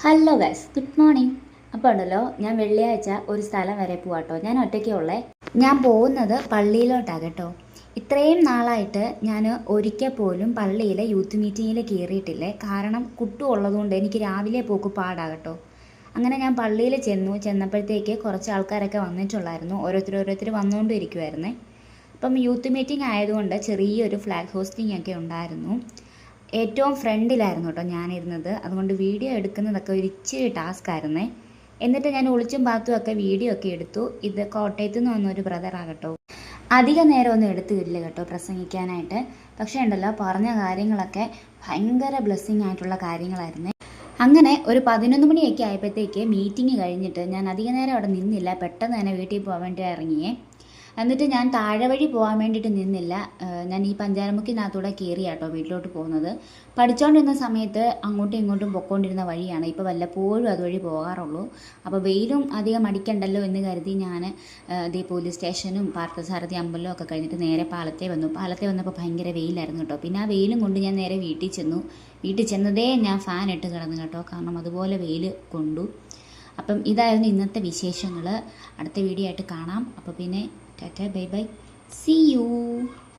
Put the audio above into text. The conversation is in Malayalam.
Hello guys, good morning. അപ്പോൾ ഉണ്ടല്ലോ, ഞാൻ വെള്ളിയാഴ്ച ഒരു സ്ഥലം വരെ പോവാട്ടോ. ഞാൻ ഒറ്റയ്ക്കേ ഉള്ളേ. ഞാൻ പോകുന്നത് പള്ളിയിലോട്ടാണ് കേട്ടോ. ഇത്രയും നാളായിട്ട് ഞാൻ ഒരിക്കൽ പോലും പള്ളിയിലെ യൂത്ത് മീറ്റിങ്ങിൽ കയറിയിട്ടില്ലേ. കാരണം കുട്ടു ഉള്ളതുകൊണ്ട് എനിക്ക് രാവിലെ പോക്ക് പാടാകട്ടോ. അങ്ങനെ ഞാൻ പള്ളിയിൽ ചെന്നപ്പോഴത്തേക്ക് കുറച്ച് ആൾക്കാരൊക്കെ വന്നിട്ടുള്ളായിരുന്നു. ഓരോരുത്തർ വന്നുകൊണ്ടിരിക്കുമായിരുന്നേ. അപ്പം യൂത്ത് മീറ്റിംഗ് ആയതുകൊണ്ട് ചെറിയൊരു ഫ്ലാഗ് ഹോസ്റ്റിംഗ് ഒക്കെ ഉണ്ടായിരുന്നു. ഏറ്റവും ഫ്രണ്ടിലായിരുന്നു കേട്ടോ ഞാനിരുന്നത്. അതുകൊണ്ട് വീഡിയോ എടുക്കുന്നതൊക്കെ ഒരു ഇച്ചിരി ടാസ്ക് ആയിരുന്നേ. എന്നിട്ട് ഞാൻ ഒളിച്ചും പാത്തും ഒക്കെ വീഡിയോ ഒക്കെ എടുത്തു. ഇത് കോട്ടയത്തു നിന്ന് വന്നൊരു ബ്രദറാകട്ടോ. അധിക നേരമൊന്നും എടുത്തില്ല കേട്ടോ പ്രസംഗിക്കാനായിട്ട്. പക്ഷേ ഉണ്ടല്ലോ, പറഞ്ഞ കാര്യങ്ങളൊക്കെ ഭയങ്കര ബ്ലെസ്സിങ് ആയിട്ടുള്ള കാര്യങ്ങളായിരുന്നേ. അങ്ങനെ ഒരു 11 മണിയൊക്കെ ആയപ്പോഴത്തേക്ക് മീറ്റിംഗ് കഴിഞ്ഞിട്ട് ഞാൻ അധിക നേരം അവിടെ നിന്നില്ല. പെട്ടെന്ന് തന്നെ വീട്ടിൽ പോകാൻ വേണ്ടി ഇറങ്ങിയേ. എന്നിട്ട് ഞാൻ താഴെ വഴി പോകാൻ വേണ്ടിയിട്ട് നിന്നില്ല. ഞാൻ ഈ പഞ്ചാരമുക്കിനകത്തൂടെ കയറിയാട്ടോ വീട്ടിലോട്ട് പോകുന്നത്. പഠിച്ചുകൊണ്ടിരുന്ന സമയത്ത് അങ്ങോട്ടും ഇങ്ങോട്ടും പൊയ്ക്കൊണ്ടിരുന്ന വഴിയാണ്. ഇപ്പോൾ വല്ലപ്പോഴും അതുവഴി പോകാറുള്ളൂ. അപ്പോൾ വെയിലും അധികം അടിക്കണ്ടല്ലോ എന്ന് കരുതി ഞാൻ ഈ പോലീസ് സ്റ്റേഷനും പാർത്ഥസാരഥി അമ്പലവും ഒക്കെ കഴിഞ്ഞിട്ട് നേരെ പാലത്തെ വന്നപ്പോൾ ഭയങ്കര വെയിലായിരുന്നു കേട്ടോ. പിന്നെ ആ വെയിലും കൊണ്ട് ഞാൻ നേരെ വീട്ടിൽ ചെന്നു. വീട്ടിൽ ചെന്നതേ ഞാൻ ഫാൻ ഇട്ട് കിടന്നു കേട്ടോ. കാരണം അതുപോലെ വെയിൽ കൊണ്ടു. അപ്പം ഇതായിരുന്നു ഇന്നത്തെ വിശേഷങ്ങൾ. അടുത്ത വീഡിയോ ആയിട്ട് കാണാം. അപ്പോൾ പിന്നെ ടാറ്റ, ബൈ ബൈ, സീ യു.